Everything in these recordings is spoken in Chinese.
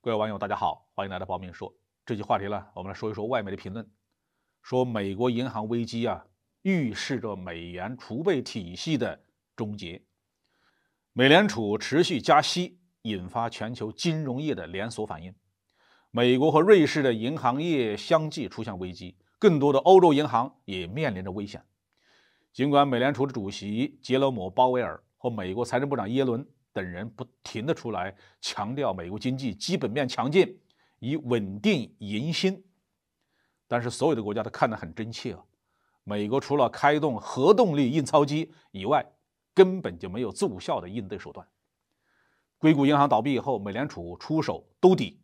各位网友，大家好，欢迎来到报明说。这期话题呢，我们来说一说外媒的评论，说美国银行危机预示着美元储备体系的终结。美联储持续加息，引发全球金融业的连锁反应。美国和瑞士的银行业相继出现危机，更多的欧洲银行也面临着危险。尽管美联储的主席杰罗姆·鲍威尔和美国财政部长耶伦等人不停地出来强调美国经济基本面强劲，以稳定银心，但是所有的国家都看得很真切美国除了开动核动力印钞机以外，根本就没有奏效的应对手段。硅谷银行倒闭以后，美联储出手兜底，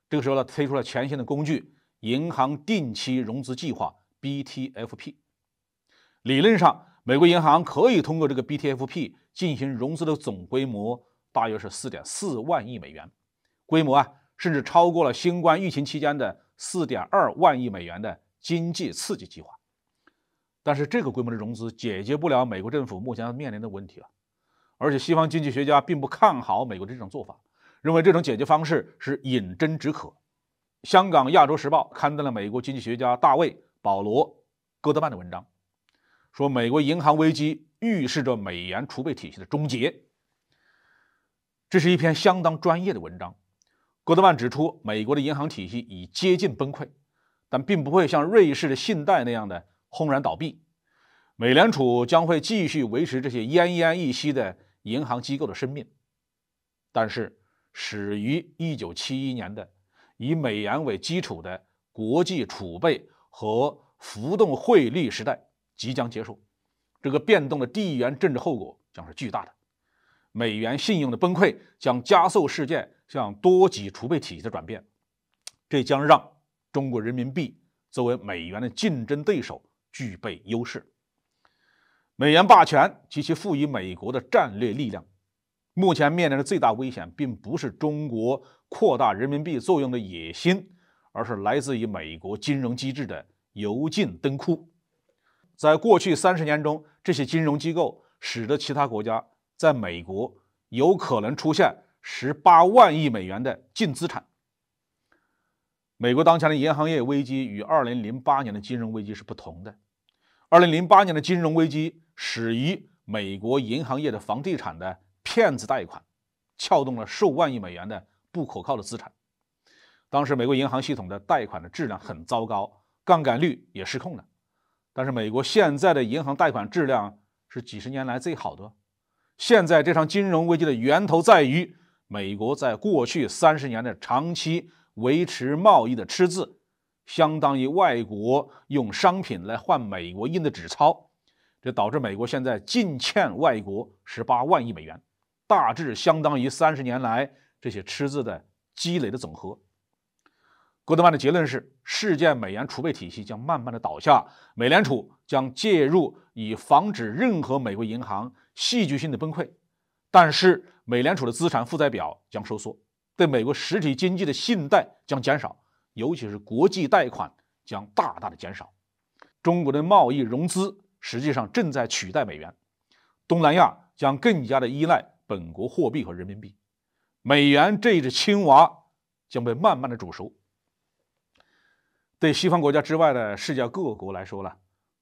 这个时候呢，推出了全新的工具——银行定期融资计划 BTFP。理论上，美国银行可以通过这个 BTFP 进行融资的总规模大约是 4.4 万亿美元，规模甚至超过了新冠疫情期间的 4.2 万亿美元的经济刺激计划。但是这个规模的融资解决不了美国政府目前面临的问题而且西方经济学家并不看好美国的这种做法，认为这种解决方式是饮鸩止渴。香港亚洲时报刊登了美国经济学家大卫·保罗·戈德曼的文章，说美国银行危机预示着美元储备体系的终结。这是一篇相当专业的文章。戈德曼指出，美国的银行体系已接近崩溃，但并不会像瑞士的信贷那样的轰然倒闭。美联储将会继续维持这些奄奄一息的银行机构的生命。但是，始于1971年的以美元为基础的国际储备和浮动汇率时代即将结束，这个变动的地缘政治后果将是巨大的。美元信用的崩溃将加速世界向多级储备体系的转变，这将让中国人民币作为美元的竞争对手具备优势。美元霸权及其赋予美国的战略力量，目前面临的最大危险并不是中国扩大人民币作用的野心，而是来自于美国金融机制的油尽灯枯。在过去30年中，这些金融机构使得其他国家在美国有可能出现18万亿美元的净资产。美国当前的银行业危机与2008年的金融危机是不同的。2008年的金融危机始于美国银行业的房地产的骗子贷款，撬动了数万亿美元的不可靠的资产。当时美国银行系统的贷款的质量很糟糕，杠杆率也失控了。但是美国现在的银行贷款质量是几十年来最好的。现在这场金融危机的源头在于美国在过去30年的长期维持贸易的赤字，相当于外国用商品来换美国印的纸钞，这导致美国现在净欠外国18万亿美元，大致相当于30年来这些赤字的积累的总和。戈德曼的结论是，世界美元储备体系将慢慢的倒下，美联储将介入以防止任何美国银行戏剧性的崩溃，但是美联储的资产负债表将收缩，对美国实体经济的信贷将减少，尤其是国际贷款将大大的减少。中国的贸易融资实际上正在取代美元，东南亚将更加的依赖本国货币和人民币，美元这只青蛙将被慢慢的煮熟。对西方国家之外的世界各国来说呢，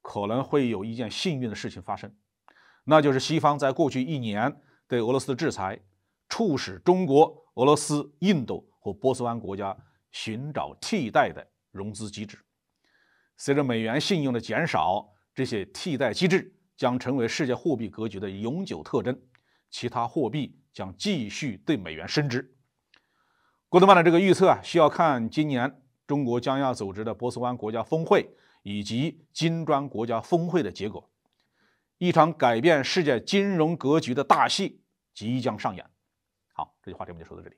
可能会有一件幸运的事情发生，那就是西方在过去1年对俄罗斯的制裁，促使中国、俄罗斯、印度和波斯湾国家寻找替代的融资机制。随着美元信用的减少，这些替代机制将成为世界货币格局的永久特征，其他货币将继续对美元升值。戈德曼的这个预测需要看今年中国将要组织的波斯湾国家峰会以及金砖国家峰会的结果。一场改变世界金融格局的大戏即将上演。好，这期话题我们就说到这里。